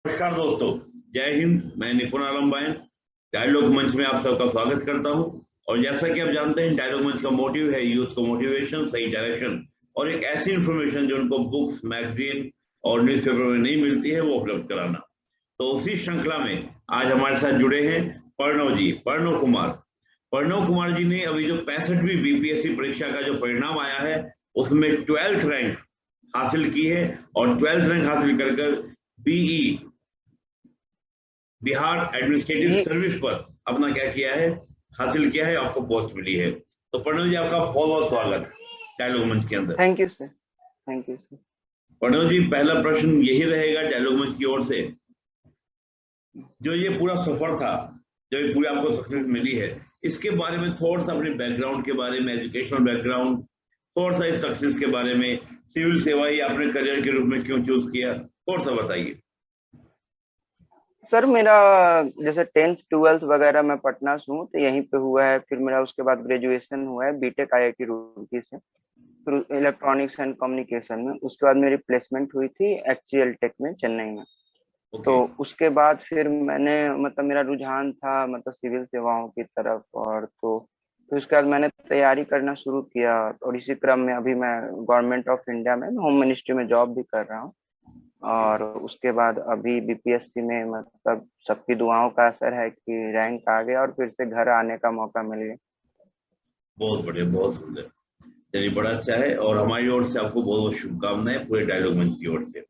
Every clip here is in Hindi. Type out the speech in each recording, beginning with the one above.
नमस्कार दोस्तों, जय हिंद। मैं निपुण आलम बायन डायलॉग मंच में आप सबका स्वागत करता हूं। और जैसा कि आप जानते हैं, डायलॉग मंच का मोटिव है यूथ को मोटिवेशन, सही डायरेक्शन और एक ऐसी इंफॉर्मेशन जो उनको बुक्स, मैगजीन और न्यूज़पेपर में नहीं मिलती है, वो उपलब्ध कराना। तो उसी श्रृंखला में आज हमारे साथ जुड़े हैं प्रणव जी, प्रणव कुमार। प्रणव कुमार जी ने अभी जो 65वीं बीपीएससी परीक्षा का जो परिणाम आया है, उसमें 12th रैंक हासिल की है। और 12th रैंक हासिल कर बीई, बिहार एडमिनिस्ट्रेटिव जी सर्विस पर अपना क्या किया है, हासिल किया है, आपको पोस्ट मिली है। तो प्रणव जी, आपका बहुत बहुत स्वागत डायलॉग मंच के अंदर। Thank you sir. Thank you sir. Pranav ji, पहला प्रश्न यही रहेगा डायलॉग मंच की ओर से, जो ये पूरा सफर था, जो ये पूरी आपको सक्सेस मिली है, इसके बारे में थोड़ा सा अपने बैकग्राउंड के बारे में, एजुकेशनल बैकग्राउंड, थोड़ा सा इस सक्सेस के बारे में, सिविल सेवा ही आपने करियर के रूप में क्यों चूज किया, थोड़ा सा बताइए। सर मेरा जैसे 10th 12th वगैरह मैं पटना से हूँ तो यहीं पे हुआ है। फिर मेरा उसके बाद ग्रेजुएशन हुआ है बीटेक आईआईटी रुड़की से, फिर इलेक्ट्रॉनिक्स एंड कम्युनिकेशन में। उसके बाद मेरी प्लेसमेंट हुई थी एचसीएल टेक में चेन्नई में। ओके। तो उसके बाद फिर मैंने मतलब मेरा रुझान था मतलब सिविल सेवाओं की तरफ, और तो फिर उसके बाद मैंने तैयारी करना शुरू किया। और इसी क्रम में अभी मैं गवर्नमेंट ऑफ इंडिया में होम मिनिस्ट्री में जॉब भी कर रहा हूँ। और उसके बाद अभी बीपीएससी में मतलब सबकी दुआओं का असर है कि रैंक आ गया और फिर से घर आने का मौका मिल गया। बहुत बढ़िया, बहुत सुंदर। चलिए, बड़ा अच्छा है। और हमारी ओर से आपको बहुत बहुत शुभकामनाएं, पूरे डायलॉग मंच की ओर से।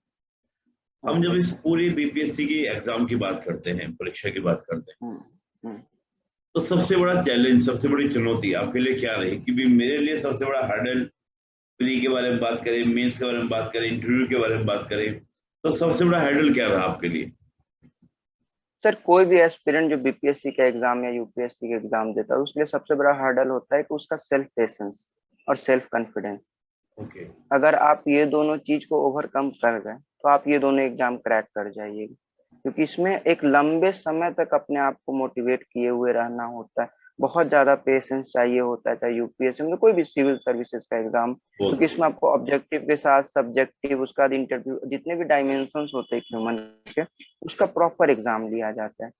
हम जब ओके इस सर। पूरी बीपीएससी की एग्जाम की बात करते हैं, परीक्षा की बात करते हैं, हम्म। हम्म। तो सबसे बड़ा चैलेंज, सबसे बड़ी चुनौती आपके लिए क्या रही? कि भी मेरे लिए सबसे बड़ा हर्डल, प्री के बारे में बात करें, मेंस के बारे में बात करें, इंटरव्यू के बारे में बात करें, तो सबसे बड़ा हर्डल क्या रहा आपके लिए? सर कोई भी एस्पिरेंट जो बीपीएससी का एग्जाम या यूपीएससी का एग्जाम देता है उसके लिए सबसे बड़ा हर्डल होता है कि उसका सेल्फ पेशेंस और सेल्फ कॉन्फिडेंस। ओके। अगर आप ये दोनों चीज को ओवरकम कर गए तो आप ये दोनों एग्जाम क्रैक कर जाइएगा, क्योंकि इसमें एक लंबे समय तक अपने आप को मोटिवेट किए हुए रहना होता है। बहुत ज्यादा पेशेंस चाहिए होता है, चाहे यूपीएससी में कोई भी सिविल सर्विसेज का एग्जाम, बहुत क्योंकि इसमें बढ़िया। आपको ऑब्जेक्टिव के साथ सब्जेक्टिव, उसका इंटरव्यू, जितने भी डायमेंशंस होते हैं ह्यूमन के, उसका प्रॉपर एग्जाम लिया जाता है।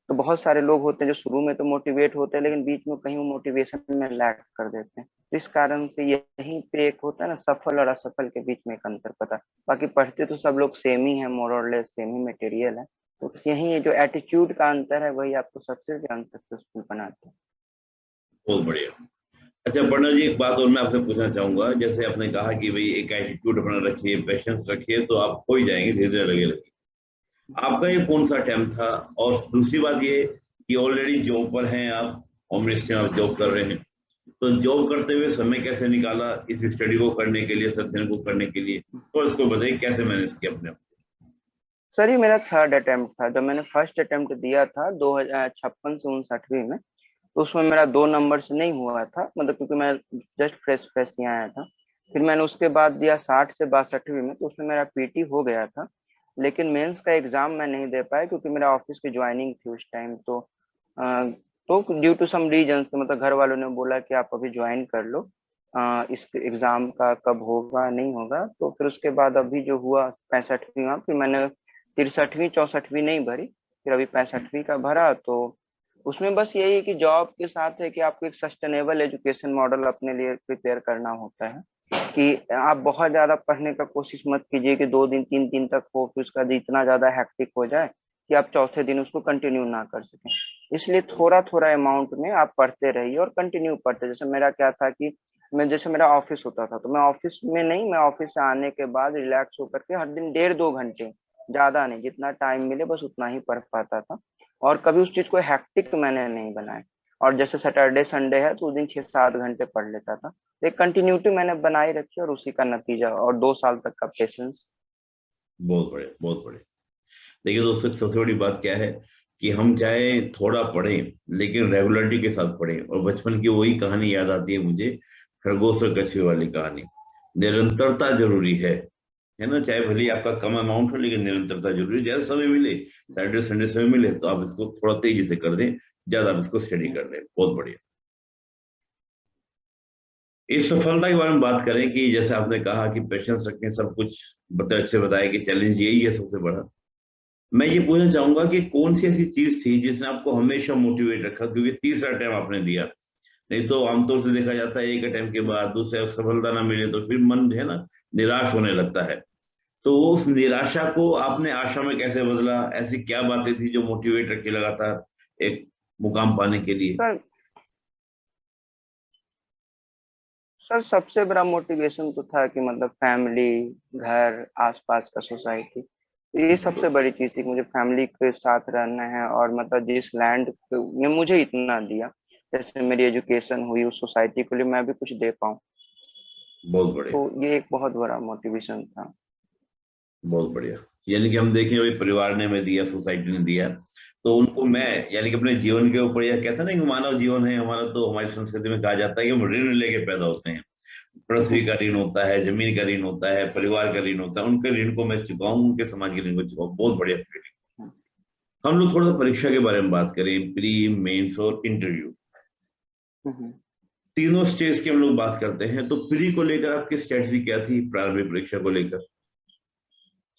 तो बहुत सारे लोग होते हैं जो शुरू में तो मोटिवेट होते हैं लेकिन बीच में कहीं वो मोटिवेशन में लैग कर देते हैं। तो इस कारण से यहीं पे एक होता है ना, सफल और असफल के बीच में एक अंतर पता। बाकी पढ़ते तो सब लोग सेम ही है, मोर और लेस सेम ही मटेरियल है। तो बस यही ये जो एटीट्यूड का अंतर है वही आपको सक्सेस या अनसक्सेसफुल बनाते हैं। बहुत बढ़िया। अच्छा प्रणव जी, एक बात और मैं आपसे पूछना चाहूंगा। जैसे आपने कहा कि भाई एक एटीट्यूड अपना रखिए, पेशेंस रखिए, तो आप हो ही जाएंगे, धीरे धीरे लगे लगे। आपका ये कौन सा अटेम्प्ट था? और दूसरी बात ये कि ऑलरेडी जॉब पर हैं आप, होम मिनिस्ट्री में आप जॉब कर रहे हैं, तो जॉब करते हुए समय कैसे निकाला इस स्टडी को करने के लिए, इस अध्ययन को करने के लिए? तो इसको बताइए कैसे मैनेज किया अपने आप। सर ये मेरा थर्ड अटेम्प्ट था। जब मैंने फर्स्ट अटेम्प्ट दिया था 2056 से 59वीं में, तो उसमें मेरा 2 नंबर से नहीं हुआ था, मतलब क्योंकि मैं जस्ट फ्रेश फ्रेश यहाँ आया था। फिर मैंने उसके बाद दिया 60 से 62वीं में, तो उसमें मेरा पीटी हो गया था। लेकिन मेंस का एग्जाम मैं नहीं दे पाया क्योंकि मेरा ऑफिस की ज्वाइनिंग थी उस टाइम। तो ड्यू टू सम रीजन, मतलब घर वालों ने बोला कि आप अभी ज्वाइन कर लो, इस एग्जाम का कब होगा नहीं होगा। तो फिर उसके बाद अभी जो हुआ 65वीं में, फिर मैंने 63वीं 64वीं नहीं भरी, फिर अभी 65वीं का भरा। तो उसमें बस यही है कि जॉब के साथ है कि आपको एक सस्टेनेबल एजुकेशन मॉडल अपने लिए प्रिपेयर करना होता है। कि आप बहुत ज्यादा पढ़ने का कोशिश मत कीजिए कि 2 दिन 3 दिन तक हो, फिर उसका इतना ज्यादा हैक्टिक हो जाए कि आप चौथे दिन उसको कंटिन्यू ना कर सकें। इसलिए थोड़ा थोड़ा अमाउंट में आप पढ़ते रहिए और कंटिन्यू पढ़ते। जैसे मेरा क्या था कि मैं, जैसे मेरा ऑफिस होता था तो मैं ऑफिस में नहीं, मैं ऑफिस से आने के बाद रिलैक्स होकर के हर दिन 1.5 2 घंटे, ज्यादा नहीं, जितना टाइम मिले बस उतना ही पढ़ पाता था। और कभी उस चीज को हैक्टिक मैंने नहीं बनाया। और जैसे सैटरडे संडे है तो उस दिन 6 7 घंटे पढ़ लेता था। तो एक कंटिन्यूटी मैंने बनाई रखी और उसी का नतीजा, और 2 साल तक का पेशेंस। बहुत बढ़िया, बहुत बढ़िया। देखिए दोस्तों, सबसे बड़ी बात क्या है कि हम चाहे थोड़ा पढ़ें, लेकिन रेगुलरिटी के साथ पढ़ें। और बचपन की वही कहानी याद आती है मुझे, खरगोश और कछुए वाली कहानी। निरंतरता जरूरी है ना? चाहे भले ही आपका कम अमाउंट हो, लेकिन निरंतरता जरूरी है। जैसे समय मिले, सैटरडे संडे समय मिले, तो आप इसको थोड़ा तेजी से कर दें, ज्यादा आप इसको स्टडी कर लें। बहुत बढ़िया। इस सफलता के बारे में बात करें कि जैसे आपने कहा कि पेशेंस रखें, सब कुछ बता अच्छे बताया कि चैलेंज यही है सबसे बड़ा। मैं ये पूछना चाहूंगा कि कौन सी ऐसी चीज थी जिसने आपको हमेशा मोटिवेट रखा, क्योंकि तीसरा टाइम आपने दिया। नहीं तो आमतौर से देखा जाता है एक अटेम्प्ट के बाद दूसरे सफलता ना मिले तो फिर मन जो है ना निराश होने लगता है। तो उस निराशा को आपने आशा में कैसे बदला? ऐसी क्या बातें थी जो मोटिवेट रखी लगातार एक मुकाम पाने के लिए? सर सर सबसे बड़ा मोटिवेशन तो था कि मतलब फैमिली, घर, आसपास का सोसाइटी, तो ये सबसे बड़ी चीज थी। मुझे फैमिली के साथ रहना है और मतलब जिस लैंड ने मुझे इतना दिया, जैसे मेरी एजुकेशन हुई, उस सोसाइटी के लिए मैं भी कुछ दे पाऊँ। बहुत बढ़िया। तो ये एक बहुत बड़ा मोटिवेशन था। बहुत बढ़िया। यानी कि हम देखें वही परिवार ने हमें दिया, सोसाइटी ने दिया, तो उनको मैं यानी कि अपने जीवन के ऊपर, यह कहता ना कि मानव जीवन है हमारा, तो हमारी संस्कृति में कहा जाता है कि हम ऋण लेके पैदा होते हैं। पृथ्वी का ऋण होता है, जमीन का ऋण होता है, परिवार का ऋण होता है, उनके ऋण को मैं चुकाऊं, उनके समाज के ऋण को चुकाऊं। बहुत बढ़िया फीलिंग। हम लोग थोड़ा सा परीक्षा के बारे में बात करें, प्री, मेंस और इंटरव्यू, तीनों स्टेज की हम लोग बात करते हैं। तो प्री को लेकर आपकी स्ट्रेटजी क्या थी प्रारंभिक परीक्षा को लेकर?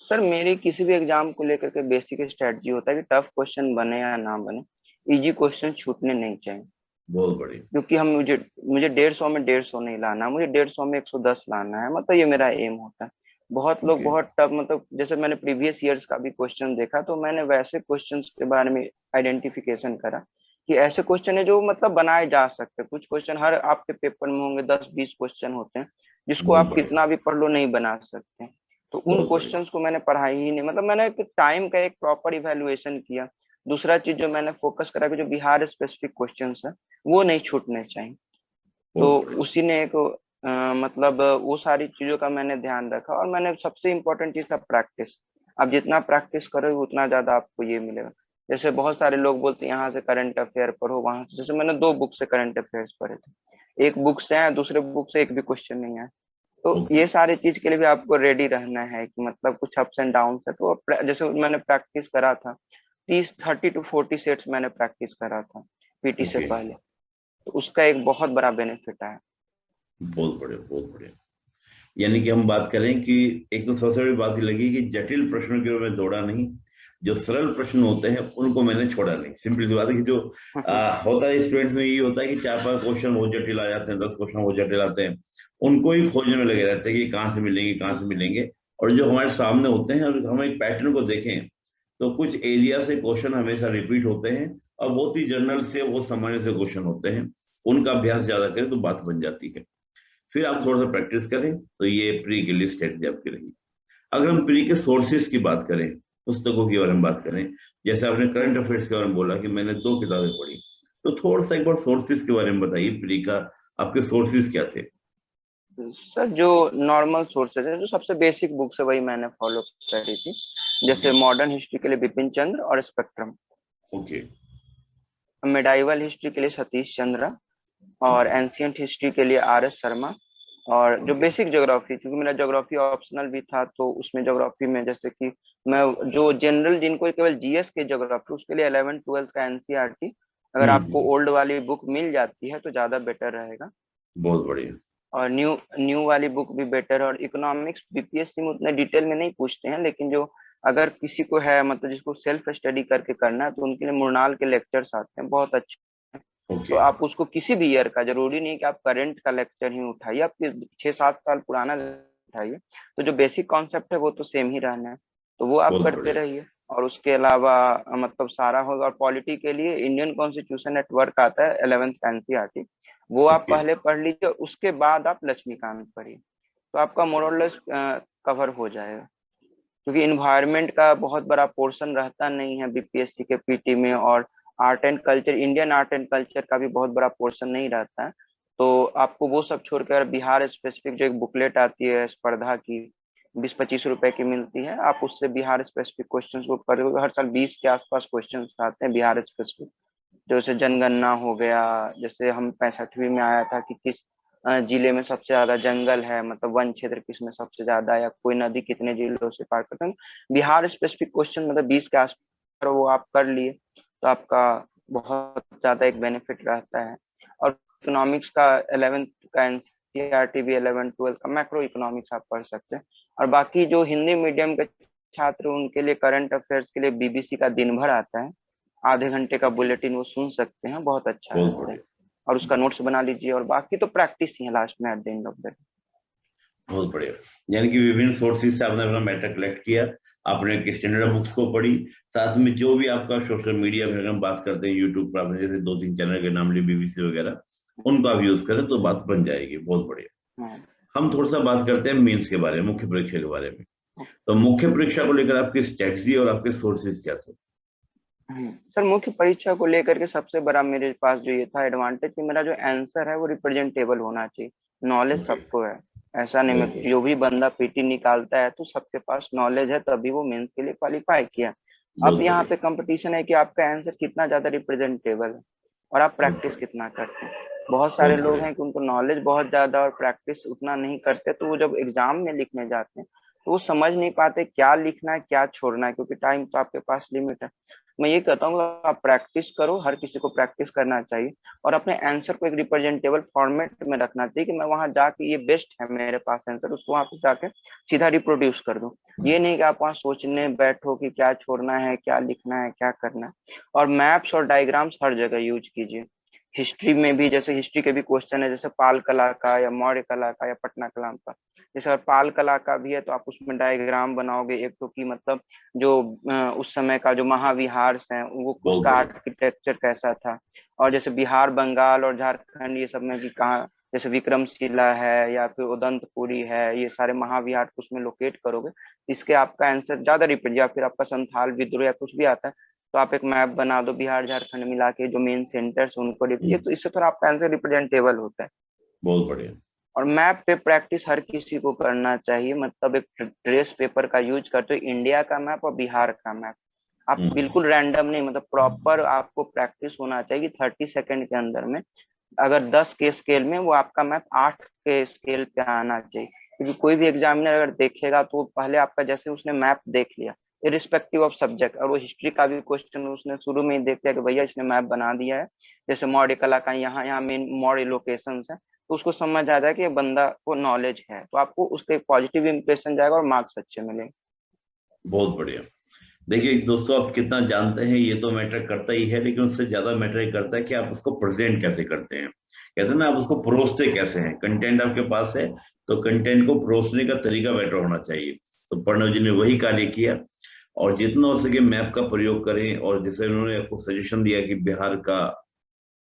सर मेरी किसी भी एग्जाम को लेकर के बेसिक स्ट्रेटजी होता है कि टफ क्वेश्चन बने या ना बने, इजी क्वेश्चन छूटने नहीं चाहिए। बहुत बढ़िया। क्योंकि हम मुझे मुझे 150 में 150 नहीं लाना, मुझे 150 में 110 लाना है, मतलब ये मेरा एम होता है। बहुत लोग ओके। बहुत टफ, मतलब जैसे मैंने प्रीवियस ईयर्स का भी क्वेश्चन देखा, तो मैंने वैसे क्वेश्चंस के बारे में आइडेंटिफिकेशन करा कि ऐसे क्वेश्चन है जो मतलब बनाए जा सकते हैं। कुछ क्वेश्चन हर आपके पेपर में होंगे, 10-20 क्वेश्चन होते हैं जिसको बहुत आप बढ़िया। कितना भी पढ़ लो नहीं बना सकते। तो उन बहुत बढ़िया। क्वेश्चंस को मैंने पढ़ा ही नहीं, मतलब मैंने एक टाइम का एक प्रॉपर इवेल्युएशन किया। दूसरा चीज जो मैंने फोकस करा कि जो बिहार स्पेसिफिक क्वेश्चंस है वो नहीं छूटने चाहिए। तो बहुत बढ़िया। उसी ने एक मतलब वो सारी चीजों का मैंने ध्यान रखा, और मैंने सबसे इम्पोर्टेंट चीज था प्रैक्टिस। आप जितना प्रैक्टिस करोगे उतना ज्यादा आपको ये मिलेगा। जैसे बहुत सारे लोग बोलते हैं यहाँ से करंट अफेयर पढ़ो, वहां से, जैसे मैंने 2 बुक से करंट अफेयर्स पढ़े थे, एक बुक से है, दूसरे बुक से एक भी क्वेश्चन नहीं है। तो ओके। ये सारी चीज के लिए भी आपको रेडी रहना है कि मतलब कुछ अप्स एंड डाउन है। तो जैसे मैंने प्रैक्टिस करा था, 30 30 to 40 सेट्स मैंने प्रैक्टिस करा था पीटी से ओके। पहले। तो उसका एक बहुत बड़ा बेनिफिट है। बहुत बढ़िया। बहुत बढ़िया। यानी कि हम बात करें कि एक तो सबसे बड़ी बात ये लगी कि जटिल प्रश्नों की ओर मैं दौड़ा नहीं, जो सरल प्रश्न होते हैं उनको मैंने छोड़ा नहीं। सिंपल सी बात है कि जो होता है स्टूडेंट्स में, ये होता है कि 4-5 क्वेश्चन बहुत जटिल आ जाते हैं, 10 क्वेश्चन बहुत जटिल आते हैं, उनको ही खोजने में लगे रहते हैं कि कहाँ से मिलेंगे, कहाँ से मिलेंगे। और जो हमारे सामने होते हैं, और हम एक पैटर्न को देखें, तो कुछ एरिया से क्वेश्चन हमेशा रिपीट होते हैं, और बहुत ही जनरल से, वो सामान्य से क्वेश्चन होते हैं। उनका अभ्यास ज्यादा करें तो बात बन जाती है। फिर आप थोड़ा सा प्रैक्टिस करें तो ये प्री के लिए स्ट्रेटजी आपकी रही। अगर हम प्री के सोर्सेज की बात करें, पुस्तकों के बारे में बात करें, जैसे आपने करंट अफेयर्स के बारे में बोला कि मैंने 2 किताबें पढ़ी, तो थोड़ा सा एक बार सोर्सेज के बारे में बताइए, प्री का आपके सोर्सेज क्या थे? सर जो नॉर्मल सोर्सेज है, जो सबसे बेसिक बुक्स है, वही मैंने फॉलो करी थी। ओके। जैसे मॉडर्न हिस्ट्री के लिए बिपिन चंद्र और स्पेक्ट्रम, ओके। मिडाइवल हिस्ट्री के लिए सतीश चंद्र, और ओके। एंशियंट हिस्ट्री के लिए आर एस शर्मा। और जो ओके। बेसिक ज्योग्राफी, क्योंकि मेरा ज्योग्राफी ऑप्शनल भी था, तो उसमें ज्योग्राफी में जैसे कि मैं, जो जनरल जिनको केवल जीएस के ज्योग्राफी, उसके लिए 11th 12th का एनसीईआरटी अगर आपको हम्म। ओल्ड वाली बुक मिल जाती है तो ज्यादा बेटर रहेगा। बहुत बढ़िया। और न्यू न्यू वाली बुक भी बेटर है। और इकोनॉमिक्स बीपीएससी में उतने डिटेल में नहीं पूछते हैं, लेकिन जो अगर किसी को है, मतलब जिसको सेल्फ स्टडी करके करना है, तो उनके लिए मृणाल के लेक्चर्स आते हैं बहुत अच्छे। तो ओके। आप उसको किसी भी ईयर का, जरूरी नहीं कि आप करंट का लेक्चर ही उठाइए, आप 6-7 साल पुराना उठाइए, तो जो बेसिक कॉन्सेप्ट है वो तो सेम ही रहना है। तो वो आप बहुत करते बढ़िया। रहिए। और उसके अलावा मतलब सारा होगा। और पॉलिटी के लिए इंडियन कॉन्स्टिट्यूशन एट वर्क आता है 11th का एनसीईआरटी, वो आप ओके। पहले पढ़ लीजिए, उसके बाद आप लक्ष्मीकांत पढ़िए, तो आपका मोरलेस कवर हो जाएगा। क्योंकि इन्वायरमेंट का बहुत बड़ा पोर्शन रहता नहीं है बीपीएससी के पीटी में, और art and culture, Indian art and culture का भी बहुत बड़ा पोर्शन नहीं रहता है। तो आपको वो सब छोड़कर बिहार स्पेसिफिक जो एक बुकलेट आती है स्पर्धा की, 20-25 रुपए की मिलती है, आप उससे बिहार स्पेसिफिक क्वेश्चन को करोगे। हर साल 20 के आसपास क्वेश्चन आते हैं बिहार स्पेसिफिक। जैसे जनगणना हो गया, जैसे हम 65वीं में आया था कि किस जिले में सबसे ज्यादा जंगल है, मतलब वन क्षेत्र किस में सबसे ज्यादा है, या कोई नदी कितने जिलों से पार करते हैं। बिहार स्पेसिफिक क्वेश्चन मतलब 20 के आसपास, वो आप कर लिए तो आपका बहुत ज्यादा एक बेनिफिट रहता है। और इकोनॉमिक्स का 11th का एनसीईआरटी भी, 11th 12th का मैक्रो इकोनॉमिक्स आप पढ़ सकते हैं। और बाकी जो हिंदी मीडियम के छात्र उनके लिए करंट अफेयर्स के लिए बीबीसी का दिन भर आता है, आधे घंटे का बुलेटिन वो सुन सकते हैं, बहुत अच्छा बहुत है। बढ़िया, और उसका नोट्स बना लीजिए, और बाकी तो प्रैक्टिस ही है लास्ट में at the end of the day. बहुत बढ़िया। यानी कि विभिन्न सोर्सेज से आपने अपना मैटर कलेक्ट किया, आपने स्टैंडर्ड बुक्स को पढ़ी, साथ में जो भी आपका सोशल मीडिया में हम बात करते हैं, यूट्यूब पर आपने जैसे 2-3 चैनल के नाम लिए, बीबीसी वगैरह, उनका आप यूज करें तो बात बन जाएगी। बहुत बढ़िया। हाँ। हम थोड़ा सा बात करते हैं मेंस के बारे में, मुख्य परीक्षा के बारे में। तो मुख्य परीक्षा को लेकर आपकी स्ट्रेटजी और आपके सोर्सेज क्या थे? सर, मुख्य परीक्षा को लेकर के सबसे बड़ा मेरे पास जो ये था एडवांटेज कि मेरा जो आंसर है वो रिप्रेजेंटेबल होना चाहिए। नॉलेज ओके, सबको है, ऐसा नहीं, मैं बिल्कुल जो भी बंदा पीटी निकालता है तो सबके पास नॉलेज है, तभी वो मेंस के लिए क्वालिफाई किया। अब बहुत यहाँ बढ़िया, पे कंपटीशन है कि आपका आंसर कितना ज्यादा रिप्रेजेंटेबल है और आप बहुत प्रैक्टिस बढ़िया, कितना करते हैं। बहुत सारे बहुत लोग बढ़िया, हैं कि उनको नॉलेज बहुत ज्यादा और प्रैक्टिस उतना नहीं करते, तो वो जब एग्जाम में लिखने जाते हैं तो वो समझ नहीं पाते क्या लिखना है क्या छोड़ना है, क्योंकि टाइम तो आपके पास लिमिट है। मैं ये कहता हूँ आप प्रैक्टिस करो, हर किसी को प्रैक्टिस करना चाहिए, और अपने आंसर को एक रिप्रेजेंटेबल फॉर्मेट में रखना चाहिए कि मैं वहां जाके ये बेस्ट है मेरे पास आंसर, उसको वहां पे जाके सीधा रिप्रोड्यूस कर दूं। ये नहीं कि आप वहां सोचने बैठो कि क्या छोड़ना है क्या लिखना है क्या करना है। और मैप्स और डायग्राम्स हर जगह यूज कीजिए। हिस्ट्री में भी, जैसे हिस्ट्री के भी क्वेश्चन है, जैसे पाल कला का या मौर्य कला का या पटना कला का। जैसे अगर पाल कला का भी है तो आप उसमें डायग्राम बनाओगे एक तो, कि मतलब जो उस समय का जो महाविहार है वो बहुत उसका बढ़िया, आर्किटेक्चर कैसा था। और जैसे बिहार बंगाल और झारखंड ये सब में भी कहाँ, जैसे विक्रमशिला है या फिर उदंतपुरी है, ये सारे महाविहार को उसमें लोकेट करोगे, इसके आपका आंसर ज्यादा रिपीट। या फिर आपका संथाल विद्रोह या कुछ भी आता है तो आप एक मैप बना दो बिहार झारखंड मिला के, जो मेन सेंटर्स उनको रिपीट, तो इससे थोड़ा आपका आंसर रिप्रेजेंटेबल होता है। बहुत बढ़िया, और मैप पे प्रैक्टिस हर किसी को करना चाहिए, मतलब एक ट्रेस पेपर का यूज करते हो, इंडिया का मैप और बिहार का मैप। आप हम्म, बिल्कुल रैंडम नहीं, मतलब प्रॉपर आपको प्रैक्टिस होना चाहिए 30 सेकंड के अंदर में। अगर 10 के स्केल में, वो आपका मैप 8 के स्केल पे आना चाहिए, क्योंकि कोई भी एग्जामिनर अगर देखेगा तो पहले आपका, जैसे उसने मैप देख लिया इरिस्पेक्टिव ऑफ सब्जेक्ट, और वो हिस्ट्री का भी क्वेश्चन उसने शुरू में ही देख लिया कि भैया इसने मैप बना दिया है, जैसे मौर्य कला का यहाँ यहाँ मेन मौर्य लोकेशन है, तो उसको समझ आ जाए कि ये बंदा को नॉलेज है, तो आपको उसके एक पॉजिटिव इंप्रेशन जाएगा और मार्क्स अच्छे मिलेंगे। बहुत बढ़िया। देखिए दोस्तों, आप कितना जानते हैं ये तो मैटर करता ही है, लेकिन उससे ज्यादा मैटर ये करता है कि आप उसको प्रेजेंट कैसे करते हैं। कहते हैं ना, आप उसको परोसते कैसे हैं। कंटेंट आपके पास है तो कंटेंट को परोसने का तरीका बेटर होना चाहिए। तो प्रणव जी ने वही कार्य किया, और जितना हो सके मैप का प्रयोग करें। और जैसे उन्होंने आपको सजेशन दिया कि बिहार का,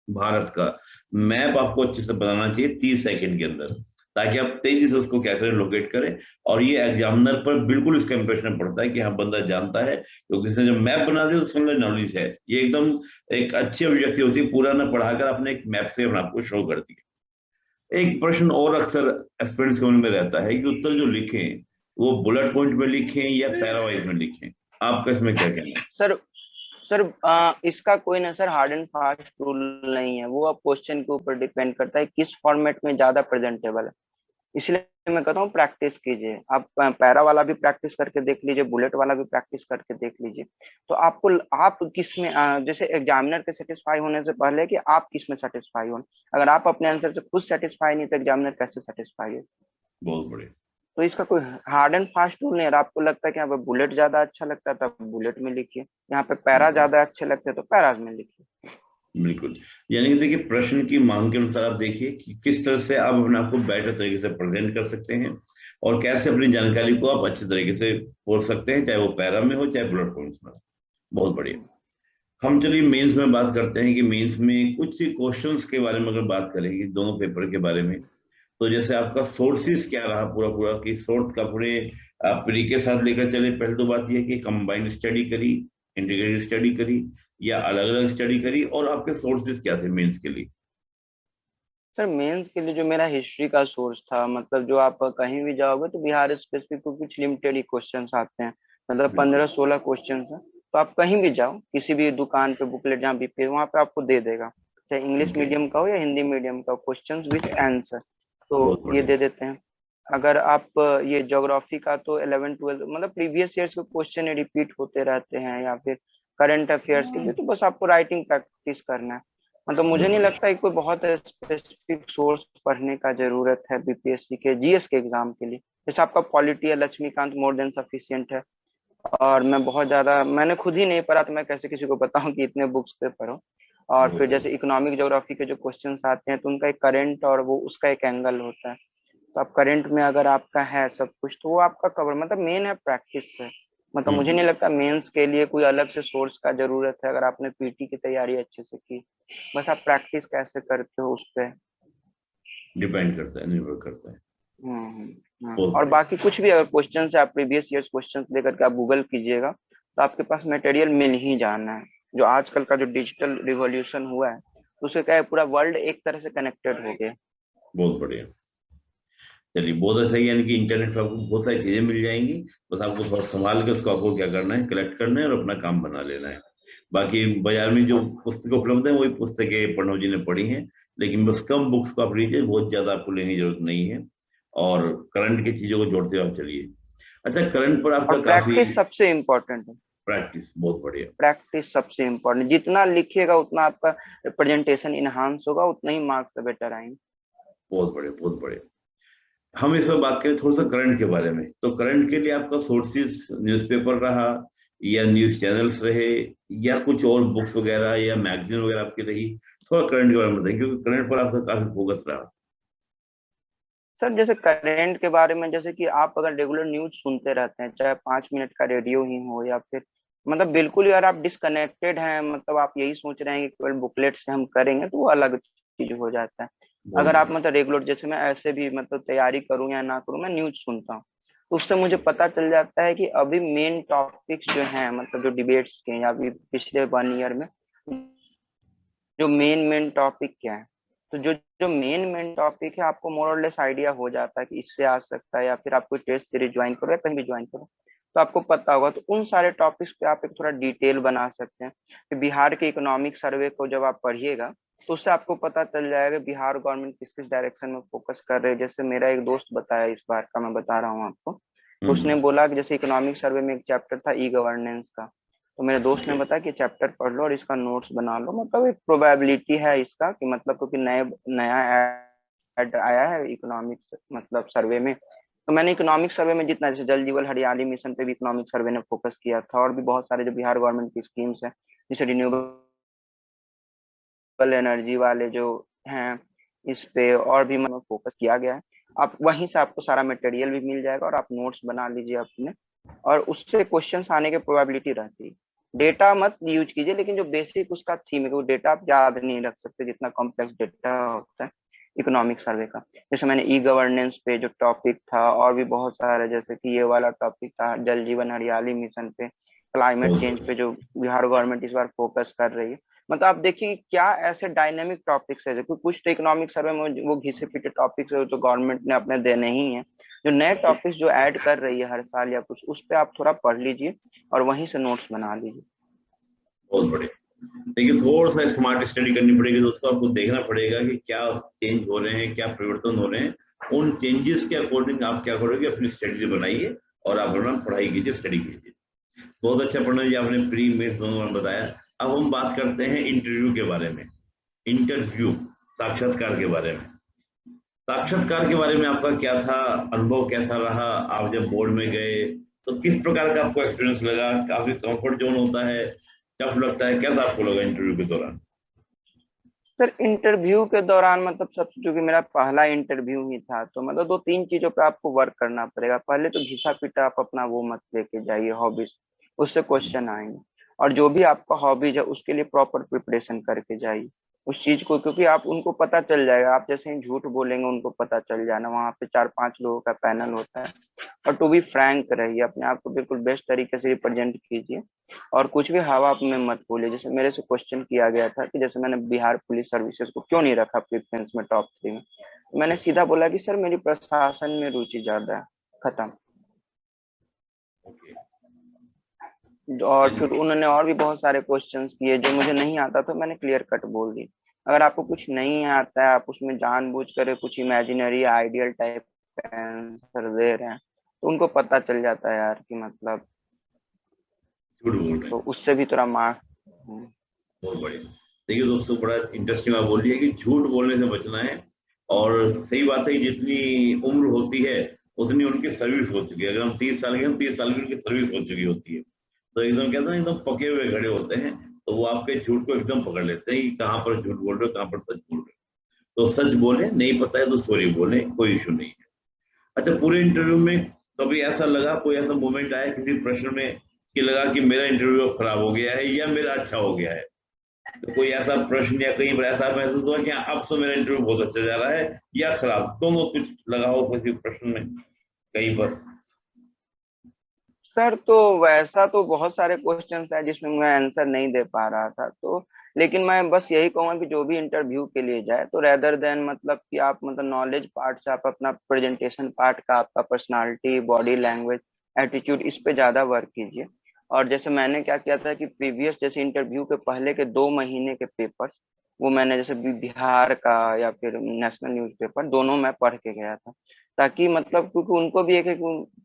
भारत का मैप आपको अच्छे से बनाना चाहिए 30 सेकंड के अंदर, ताकि आप तेजी से उसको क्या करें, लोकेट करें। और ये एग्जामिनर पर बिल्कुल इसका इंप्रेशन पड़ता है कि हाँ, बंदा जानता है, क्योंकि इसने जब मैप बना दिया तो उसके अंदर नॉलेज है। ये एकदम एक अच्छी अभिव्यक्ति होती है, पूरा ना पढ़ाकर आपने एक मैप से अपने आपको शो कर दिया। एक प्रश्न और अक्सर एस्पिरेंट्स के मन में रहता है कि उत्तर जो लिखें वो बुलेट पॉइंट में लिखें या पैरावाइज में लिखें। आपका इसमें क्या कहना है? सर सर इसका कोई ना sir hard and fast rule नहीं है, वो अब क्वेश्चन के ऊपर डिपेंड करता है किस फॉर्मेट में ज्यादा प्रेजेंटेबल है। इसलिए मैं कहता हूँ प्रैक्टिस कीजिए, आप पैरा वाला भी प्रैक्टिस करके देख लीजिए, बुलेट वाला भी प्रैक्टिस करके देख लीजिए। तो आपको, आप किस में जैसे एग्जामिनर के सेटिस्फाई होने से पहले कि आप किस में सेटिस्फाई हो। अगर आप अपने आंसर से खुद सेटिस्फाई नहीं तो एग्जामिनर कैसे सेटिस्फाई है। बहुत बढ़िया, तो इसका कोई हार्ड एंड फास्ट रूल नहीं है। अगर आपको लगता है कि यहाँ पे बुलेट ज्यादा अच्छा लगता है तब बुलेट में लिखिए, यहाँ पे पैरा बिल्कुल, ज्यादा अच्छे लगते हैं तो पैराज में लिखिए। बिल्कुल। यानी कि देखिए, प्रश्न की मांग के अनुसार आप देखिए कि किस तरह से आप अपने आप को बेटर तरीके से प्रेजेंट कर सकते हैं, और कैसे अपनी जानकारी को आप अच्छे तरीके से बोल सकते हैं, चाहे वो पैरा में हो चाहे बुलेट पॉइंट्स में हो। बहुत बढ़िया। हम चलिए मेंस में बात करते हैं कि मेंस में कुछ क्वेश्चंस के बारे में अगर बात करेंगे, दोनों पेपर के बारे में, तो जैसे आपका सोर्सेस क्या रहा पूरा पूरा, कि सोर्स का पूरे प्री के साथ लेकर चले। पहले तो बात यह है कि कंबाइंड स्टडी करी, इंटीग्रेटेड स्टडी करी, या अलग अलग स्टडी करी, और आपके सोर्सेस क्या थे मेंस के लिए? सर मेंस के लिए जो मेरा हिस्ट्री का सोर्स था, मतलब जो आप कहीं भी जाओगे तो बिहार स्पेसिफिक कुछ लिमिटेड ही क्वेश्चंस आते हैं, मतलब बिल्कुल, 15-16 क्वेश्चंस हैं। तो आप कहीं भी जाओ, किसी भी दुकान पे बुकलेट जहाँ भी पे, वहाँ पे आपको दे देगा, चाहे इंग्लिश ओके, मीडियम का हो या हिंदी मीडियम का, क्वेश्चंस विथ आंसर, बहुत तो ये बढ़िया, दे देते हैं। अगर आप ये ज्योग्राफी का, तो 11-12 मतलब प्रीवियस ईयर्स के क्वेश्चन रिपीट होते रहते हैं, या फिर करंट अफेयर्स के लिए तो बस आपको राइटिंग प्रैक्टिस करना है। मतलब मुझे बहुत नहीं बढ़िया, लगता है कोई बहुत स्पेसिफिक सोर्स पढ़ने का जरूरत है बीपीएससी के जीएस के एग्जाम के लिए। जैसे आपका पॉलिटी है लक्ष्मीकांत मोर देन सफिशियंट है, और मैं बहुत ज्यादा, मैंने खुद ही नहीं पढ़ा तो मैं कैसे किसी को बताऊं कि इतने बुक्स पे पढ़ो। और फिर जैसे इकोनॉमिक ज्योग्राफी के जो क्वेश्चंस आते हैं तो उनका एक करंट और वो उसका एक एंगल होता है। तो आप करंट में अगर आपका है सब कुछ तो वो आपका कवर, मतलब मेन है प्रैक्टिस से। मतलब मुझे नहीं लगता मेंस के लिए कोई अलग से सोर्स का जरूरत है, अगर आपने पीटी की तैयारी अच्छे से की, बस आप प्रैक्टिस कैसे करते हो उस पे। डिपेंड करता है, निर्भर करता है। बहुत और बढ़िया। बाकी कुछ भी अगर क्वेश्चन है, आप प्रीवियस ईयर्स क्वेश्चन लेकर के आप गूगल कीजिएगा तो आपके पास मटेरियल मिल ही जाना है। जो आजकल का जो डिजिटल रिवॉल्यूशन हुआ है उससे क्या है, पूरा वर्ल्ड एक तरह से कनेक्टेड हो गया। बहुत बढ़िया। चलिए बहुत अच्छा, यानी कि इंटरनेट पर आपको बहुत सारी चीजें मिल जाएंगी। बस आपको थोड़ा संभाल के उसको आपको क्या करना है, कलेक्ट करना है और अपना काम बना लेना है। बाकी बाजार में जो पुस्तकें उपलब्ध है वही पुस्तकें प्रणव जी ने पढ़ी हैं, लेकिन बस कम बुक्स को आप लीजिए, बहुत ज्यादा आपको लेने की जरूरत नहीं है। और करंट की चीजों को जोड़ते हुए आप चलिए। अच्छा, करंट पर और आपका काफी प्रैक्टिस सबसे इम्पोर्टेंट है। प्रैक्टिस, बहुत बढ़िया। प्रैक्टिस सबसे इम्पोर्टेंट, जितना लिखिएगा उतना आपका प्रेजेंटेशन इनहांस होगा, उतना ही मार्क्स बेटर आएंगे। बहुत बढ़िया, बहुत बढ़िया। हम इस पर बात करें थोड़ा सा करंट के बारे में, तो करंट के लिए आपका सोर्सेज न्यूज़पेपर रहा या न्यूज चैनल्स रहे या कुछ और बुक्स वगैरह या मैगजीन वगैरह आपकी रही? थोड़ा करंट के बारे में बताइए, क्योंकि करंट पर आपका काफी फोकस रहा। सर जैसे करंट के बारे में, जैसे कि आप अगर रेगुलर न्यूज सुनते रहते हैं, चाहे 5 मिनट का रेडियो ही हो या फिर मतलब बिल्कुल यार आप डिसकनेक्टेड हैं, मतलब आप यही सोच रहे हैं कि केवल बुकलेट से हम करेंगे, तो वो अलग चीज हो जाता है। बहुत अगर आप बढ़िया। मतलब रेगुलर, जैसे मैं ऐसे भी मतलब तैयारी करूं या ना करूं, मैं न्यूज सुनता हूँ, तो उससे मुझे पता चल जाता है कि अभी मेन टॉपिक्स जो हैं, मतलब जो डिबेट्स के या अभी पिछले 1 ईयर में जो मेन मेन टॉपिक क्या है। तो जो जो मेन मेन टॉपिक है आपको मोर और लेस आइडिया हो जाता है कि इससे आ सकता है, या फिर आप कोई टेस्ट सीरीज ज्वाइन करो या कहीं भी ज्वाइन करो तो आपको पता होगा। तो उन सारे टॉपिक्स पे आप एक थोड़ा डिटेल बना सकते हैं। कि बिहार के इकोनॉमिक सर्वे को जब आप पढ़िएगा तो उससे आपको पता चल जाएगा बिहार गवर्नमेंट किस किस डायरेक्शन में फोकस कर रहे हैं। जैसे मेरा एक दोस्त बताया, इस बार का मैं बता रहा हूँ आपको। उसने हम्म। बोला कि जैसे इकोनॉमिक सर्वे में एक चैप्टर था ई गवर्नेंस का, तो मेरे दोस्त ने ओके। बताया कि चैप्टर पढ़ लो और इसका नोट्स बना लो। मतलब एक प्रोबेबिलिटी है इसका कि मतलब क्योंकि नए नया ऐड आया है इकोनॉमिक्स मतलब सर्वे में। तो मैंने इकोनॉमिक सर्वे में जितना, जैसे जल जीवन हरियाली मिशन पे भी इकोनॉमिक सर्वे ने फोकस किया था, और भी बहुत सारे जो बिहार गवर्नमेंट की स्कीम्स है, जैसे रिन्यूएबल एनर्जी वाले जो हैं, इस पे और भी मतलब फोकस किया गया है। आप वहीं से आपको सारा मटेरियल भी मिल जाएगा और आप नोट्स बना लीजिए अपने, और उससे क्वेश्चंस आने की प्रोबेबिलिटी रहती है। डेटा मत यूज कीजिए, लेकिन जो बेसिक उसका थीम है, वो डेटा आप याद नहीं रख सकते जितना कॉम्प्लेक्स डेटा होता है इकोनॉमिक सर्वे का। जैसे मैंने ई गवर्नेंस पे जो टॉपिक था, और भी बहुत सारे, जैसे कि ये वाला टॉपिक था जल जीवन हरियाली मिशन पे, क्लाइमेट बहुत चेंज पे बढ़िया। जो बिहार गवर्नमेंट इस बार फोकस कर रही है। मतलब आप देखिए कि क्या ऐसे डायनेमिक टॉपिक्स है, जैसे कुछ तो इकोनॉमिक सर्वे में वो घिसे पिटे टॉपिक्स है जो गवर्नमेंट ने अपने देने ही है। जो नए टॉपिक्स जो ऐड कर रही है हर साल या कुछ, उस पे आप थोड़ा पढ़ लीजिए और वहीं से नोट्स बना लीजिए। बहुत बढ़िया। देखिए, थोड़ा सा स्मार्ट स्टडी करनी पड़ेगी दोस्तों, आपको देखना पड़ेगा कि क्या चेंज हो रहे हैं, क्या परिवर्तन हो रहे हैं। उन चेंजेस के अकॉर्डिंग आप क्या करोगे, अपनी स्ट्रेटजी बनाइए और आप अपना पढ़ाई कीजिए, स्टडी कीजिए। बहुत अच्छा प्रणव जी, आपने प्री मेंस दोनों में बताया। अब हम बात करते हैं इंटरव्यू के बारे में। इंटरव्यू, साक्षात्कार के बारे में। साक्षात्कार के बारे में आपका क्या था, अनुभव कैसा रहा? आप जब बोर्ड में गए तो किस प्रकार का आपको एक्सपीरियंस लगा? काफी कंफर्ट जोन होता है, टफ लगता है, कैसा आपको लगा इंटरव्यू के दौरान? सर इंटरव्यू के दौरान मतलब सब, चूंकि मेरा पहला इंटरव्यू ही था, तो मतलब 2-3 चीजों पे आपको वर्क करना पड़ेगा। पहले तो घिसा पिटा आप अपना वो मत लेके जाइए हॉबीज, उससे क्वेश्चन आएंगे। और जो भी आपका हॉबीज है उसके लिए प्रॉपर प्रिपरेशन करके जाइए उस चीज को, क्योंकि आप उनको पता चल जाएगा। आप जैसे ही झूठ बोलेंगे उनको पता चल जाना, वहां पे 4-5 लोगों का पैनल होता है। और टू बी फ्रैंक रहिए, अपने आप को बिल्कुल बेस्ट तरीके से रिप्रेजेंट कीजिए। और कुछ भी हवा में मत बोलिए। जैसे मेरे से क्वेश्चन किया गया था कि जैसे मैंने बिहार पुलिस सर्विसेज को क्यों नहीं रखा प्रेफरेंस में टॉप 3 में, तो मैंने सीधा बोला कि सर मेरी प्रशासन में रुचि ज्यादा है, खत्म। ओके। और फिर उन्होंने और भी बहुत सारे क्वेश्चंस किए जो मुझे नहीं आता, तो मैंने क्लियर कट बोल दी। अगर आपको कुछ नहीं आता है, आप उसमें जानबूझ कर कुछ इमेजिनरी आइडियल टाइप आंसर दे रहे हैं, तो उनको पता चल जाता है यार कि मतलब, झूठ बोल रहे तो हैं। उससे भी थोड़ा मार्क। बहुत बढ़िया। देखिए दोस्तों, बड़ा इंटरेस्टिंग बात बोल रही है कि झूठ बोलने से बचना है। और सही बात है, जितनी उम्र होती है उतनी उनकी सर्विस हो चुकी है। अगर हम 30 साल के हैं, 30 साल की उनकी सर्विस हो चुकी होती है। तो एकदम कहते हैं एकदम पके हुए खड़े होते हैं, तो वो आपके झूठ को एकदम पकड़ लेते हैं कि कहाँ पर झूठ बोल रहे हो, कहाँ पर सच बोल रहे हो। तो सच बोले, नहीं पता है तो सॉरी बोले, कोई इशू नहीं है। अच्छा, पूरे इंटरव्यू में कभी ऐसा लगा, कोई ऐसा मोमेंट आया किसी प्रश्न में कि लगा कि मेरा इंटरव्यू अब खराब हो गया है या मेरा अच्छा हो गया है? तो कोई ऐसा प्रश्न या कहीं पर ऐसा महसूस हुआ कि अब तो मेरा इंटरव्यू बहुत अच्छा जा रहा है या खराब, दोनों कुछ लगा हो किसी प्रश्न में कहीं पर? सर तो वैसा तो बहुत सारे क्वेश्चंस है जिसमें मैं आंसर नहीं दे पा रहा था, तो लेकिन मैं बस यही कहूंगा कि जो भी इंटरव्यू के लिए जाए तो रेदर देन मतलब कि आप मतलब नॉलेज पार्ट से आप अपना प्रेजेंटेशन पार्ट का, आपका पर्सनालिटी, बॉडी लैंग्वेज, एटीट्यूड, इस पे ज्यादा वर्क कीजिए। और जैसे मैंने क्या किया था कि प्रीवियस जैसे इंटरव्यू के पहले के 2 महीने के पेपर्स, वो मैंने जैसे बिहार का या फिर नेशनल न्यूज़पेपर दोनों मैं पढ़ के गया था, ताकि मतलब क्योंकि उनको भी एक एक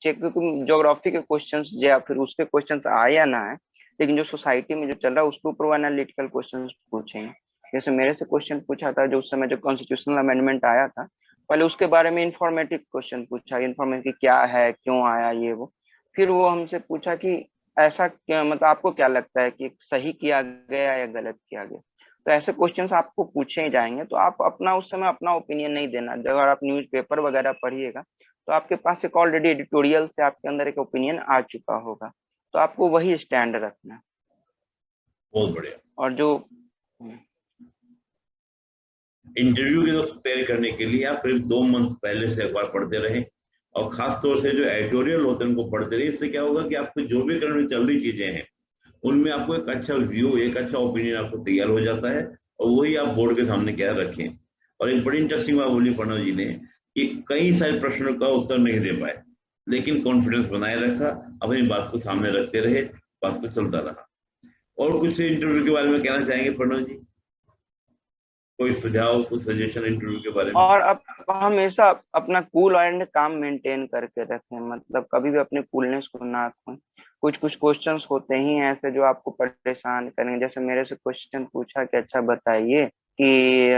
चेक, क्योंकि ज्योग्राफी के क्वेश्चंस या फिर उसके क्वेश्चंस आए या ना आए, लेकिन जो सोसाइटी में जो चल रहा है उसके ऊपर वो एनालिटिकल क्वेश्चंस पूछेंगे। जैसे मेरे से क्वेश्चन पूछा था जो उस समय जो कॉन्स्टिट्यूशनल अमेंडमेंट आया था, पहले उसके बारे में इंफॉर्मेटिव क्वेश्चन पूछा, इन्फॉर्मेटिव क्या है, क्यों आया, ये वो। फिर वो हमसे पूछा कि ऐसा क्या मतलब आपको क्या लगता है कि सही किया गया या गलत किया गया। तो ऐसे क्वेश्चंस आपको पूछे ही जाएंगे, तो आप अपना उस समय अपना ओपिनियन नहीं देना। जब अगर आप न्यूज़पेपर वगैरह पढ़िएगा तो आपके पास एक ऑलरेडी एडिटोरियल से आपके अंदर एक ओपिनियन आ चुका होगा, तो आपको वही स्टैंड रखना है। बहुत बढ़िया। और जो इंटरव्यू की दोस्त तैयारी करने के लिए आप करीब 2 मंथ पहले से अखबार पढ़ते रहे, और खास तौर से जो एडिटोरियल होते हैं उनको पढ़ते रहे। इससे क्या होगा कि आपको जो भी करंट में चल रही चीजें हैं उनमें आपको एक अच्छा व्यू, एक अच्छा ओपिनियन आपको तैयार हो जाता है, और वही आप बोर्ड के सामने क्या रखें। और एक बड़ी इंटरेस्टिंग बात बोली प्रणव जी ने कि कई सारे प्रश्नों का उत्तर नहीं दे पाए, लेकिन कॉन्फिडेंस बनाए रखा, अपनी बात को सामने रखते रहे, बात को चलता रहा। और कुछ इंटरव्यू के बारे में कहना चाहेंगे प्रणव जी? कोई सुझाव, कुछ सजेशन इंटरव्यू के बारे में? और अब हमेशा अपना कूल एंड काम मेंटेन करके रखें, मतलब कभी भी अपने कूलनेस को ना खोएं। कुछ कुछ क्वेश्चंस होते ही हैं ऐसे जो आपको परेशान करेंगे। जैसे मेरे से क्वेश्चन पूछा कि अच्छा बताइए कि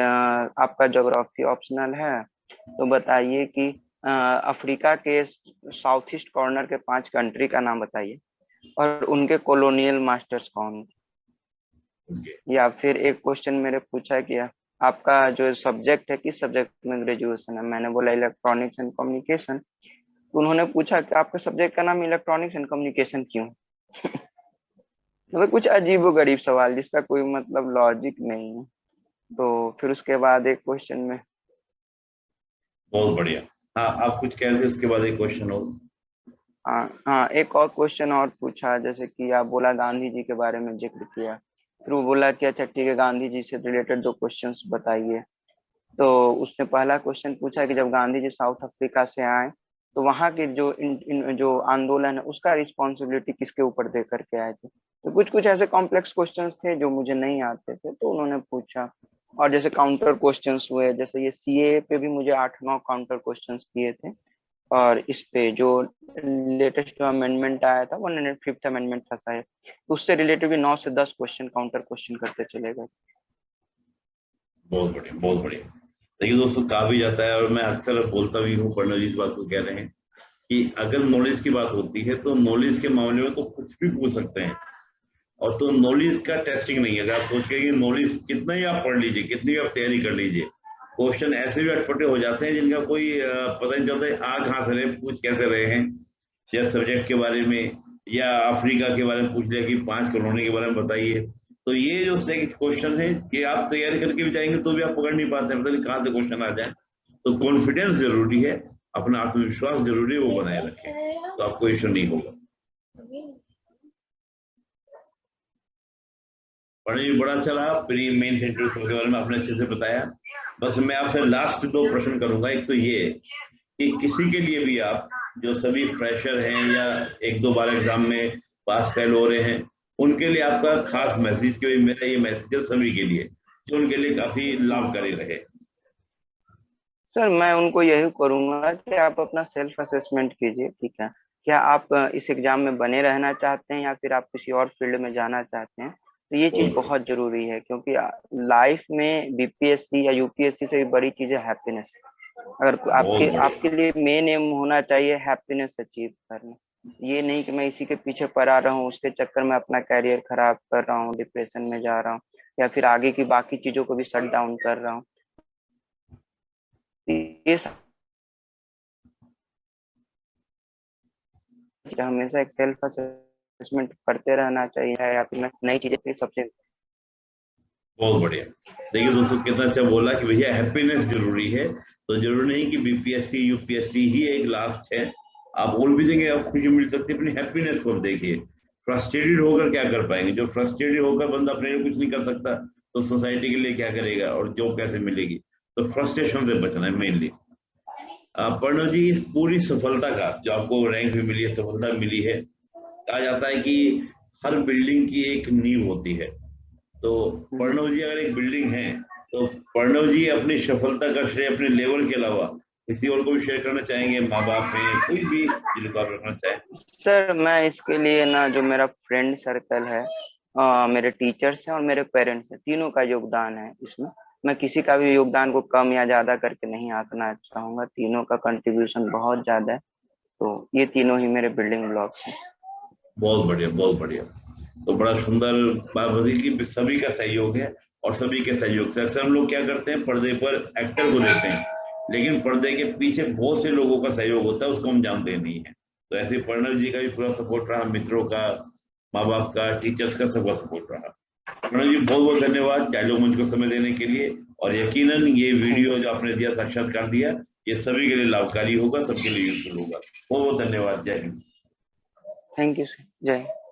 आपका ज्योग्राफी ऑप्शनल है, तो बताइए कि अफ्रीका के साउथ ईस्ट कॉर्नर के 5 कंट्री का नाम बताइए और उनके कॉलोनियल मास्टर्स कौन ओके। थे। या फिर एक क्वेश्चन मेरे पूछा कि आपका जो सब्जेक्ट है किस सब्जेक्ट में ग्रेजुएशन है, मैंने बोला इलेक्ट्रॉनिक्स एंड कम्युनिकेशन, तो उन्होंने पूछा कि आपके सब्जेक्ट का नाम इलेक्ट्रॉनिक्स एंड कम्युनिकेशन क्यों। मतलब कुछ अजीब गरीब सवाल जिसका कोई मतलब लॉजिक नहीं है। तो फिर उसके बाद एक क्वेश्चन में बहुत बढ़िया। हाँ, आप कुछ कह रहे थे, उसके बाद एक क्वेश्चन हो। हाँ हाँ, एक और क्वेश्चन और पूछा, जैसे कि आप बोला गांधी जी के बारे में जिक्र किया, फिर वो बोला कि अच्छा ठीक है गांधी जी से रिलेटेड 2 क्वेश्चंस बताइए। तो उसने पहला क्वेश्चन पूछा कि जब गांधी जी साउथ अफ्रीका से आए तो वहां के जो जो आंदोलन है उसका रिस्पॉन्सिबिलिटी किसके ऊपर दे करके आए थे। तो कुछ कुछ ऐसे कॉम्प्लेक्स क्वेश्चंस थे जो मुझे नहीं आते थे, तो उन्होंने पूछा। और जैसे काउंटर क्वेश्चंस हुए, जैसे ये सीए पे भी मुझे 8-9 काउंटर क्वेश्चंस किए थे। और इस पे जो लेटेस्ट जो अमेंडमेंट आया था 105th अमेंडमेंट था शायद, उससे रिलेटेड भी 9 से 10 क्वेश्चन काउंटर क्वेश्चन करते चले गए। बहुत बढ़िया, बहुत बढ़िया। देखिए दोस्तों, कहा भी जाता है और मैं अक्सर बोलता भी हूँ, प्रणव जी इस बात को कह रहे हैं कि अगर नॉलेज की बात होती है तो नॉलेज के मामले में तो कुछ भी पूछ सकते हैं। और तो नॉलेज का टेस्टिंग नहीं है। अगर आप सोचिए कि नॉलेज कितना ही आप पढ़ लीजिए, कितनी भी आप तैयारी कर लीजिए, क्वेश्चन ऐसे भी अटपटे हो जाते हैं जिनका कोई पता नहीं चलता है आ कहाँ से रहे, पूछ कैसे रहे हैं। या सब्जेक्ट के बारे में या अफ्रीका के बारे में पूछ लिया कि 5 कॉलोनी के बारे में बताइए। तो ये जो क्वेश्चन है कि आप तैयारी करके भी जाएंगे तो भी आप पकड़ नहीं पाते, मतलब नहीं कहाँ से क्वेश्चन आ जाए। तो कॉन्फिडेंस जरूरी है, अपना आत्मविश्वास जरूरी है, वो बनाए रखें तो आपको इश्यू नहीं होगा। पढ़ने में बड़ा अच्छा रहा, प्री मेन इंटरव्यू के बारे में आपने अच्छे से बताया। बस मैं आपसे लास्ट 2 प्रश्न करूंगा। एक तो ये कि किसी के लिए भी आप जो सभी फ्रेशर हैं या 1-2 बार एग्जाम में पास फेल हो रहे हैं, उनके लिए आपका खास मैसेज, कि मेरा ये मैसेज है सभी के लिए जो उनके लिए काफी लाभकारी रहे। सर मैं उनको यही करूंगा कि आप अपना सेल्फ असेसमेंट कीजिए, ठीक है। क्या आप इस एग्जाम में बने रहना चाहते हैं या फिर आप किसी और फील्ड में जाना चाहते हैं, तो ये चीज बहुत बढ़िया। बहुत जरूरी है, क्योंकि लाइफ में बीपीएससी या यूपीएससी से भी बड़ी चीज है हैप्पीनेस। अगर आपके बढ़िया। आपके लिए मेन एम होना चाहिए हैप्पीनेस अचीव करना, ये नहीं कि मैं इसी के पीछे पड़ा रहा हूँ, उसके चक्कर में अपना कैरियर खराब कर रहा हूँ, डिप्रेशन में जा रहा हूँ, या फिर आगे की बाकी चीजों को भी शट डाउन कर रहा हूँ। ये हमेशा एक सेल्फ असेसमेंट करते रहना चाहिए, या फिर मैं नई चीजें सबसे। बहुत बढ़िया। देखिए दोस्तों, कितना अच्छा बोला कि भैया हैप्पीनेस जरूरी है। तो जरूरी नहीं कि बीपीएससी यूपीएससी ही एक लास्ट है, आप और भी जगह आप खुशी मिल सकती है। अपनी हैप्पीनेस को देखिए। फ्रस्ट्रेटेड होकर क्या कर पाएंगे? जो फ्रस्ट्रेटेड होकर बंदा अपने लिए कुछ नहीं कर सकता, तो सोसाइटी के लिए क्या करेगा और जॉब कैसे मिलेगी? तो फ्रस्ट्रेशन से बचना है मेनली। प्रणव जी, इस पूरी सफलता का जो आपको रैंक भी मिली है, सफलता मिली है, कहा जाता है कि हर बिल्डिंग की एक नींव होती है। तो प्रणव जी अगर एक बिल्डिंग है, तो प्रणव जी अपनी सफलता का श्रेय अपने लेवल के अलावा किसी और को भी शेयर करना चाहेंगे? माँ बाप में कोई भी जिनको आप रखना चाहें। सर मैं इसके लिए ना, जो मेरा फ्रेंड सर्कल है, मेरे टीचर्स हैं और मेरे पेरेंट्स हैं, तीनों का योगदान है इसमें। मैं किसी का भी योगदान को कम या ज्यादा करके नहीं आंकना चाहूंगा, तीनों का कंट्रीब्यूशन बहुत ज्यादा है। तो ये तीनों ही मेरे बिल्डिंग ब्लॉक्स हैं। बहुत बढ़िया, बहुत बढ़िया। तो बड़ा सुंदर बात बताई कि सभी का सहयोग है, और सभी के सहयोग से अक्सर हम लोग क्या करते हैं, पर्दे पर एक्टर को देखते हैं, लेकिन पर्दे के पीछे बहुत से लोगों का सहयोग होता है, उसको हम जानते नहीं है। तो ऐसे प्रणव जी का भी पूरा सपोर्ट रहा, मित्रों का, माँ बाप का, टीचर्स का, सबका सपोर्ट रहा। प्रणव जी बहुत बहुत धन्यवाद डायलॉग मंच को समय देने के लिए। और यकीनन ये वीडियो जो आपने दिया, साक्षात्कार दिया, ये सभी के लिए लाभकारी होगा, सबके लिए यूजफुल होगा। बहुत बहुत धन्यवाद। जय हिंद। Thank you sir. जय हिंद।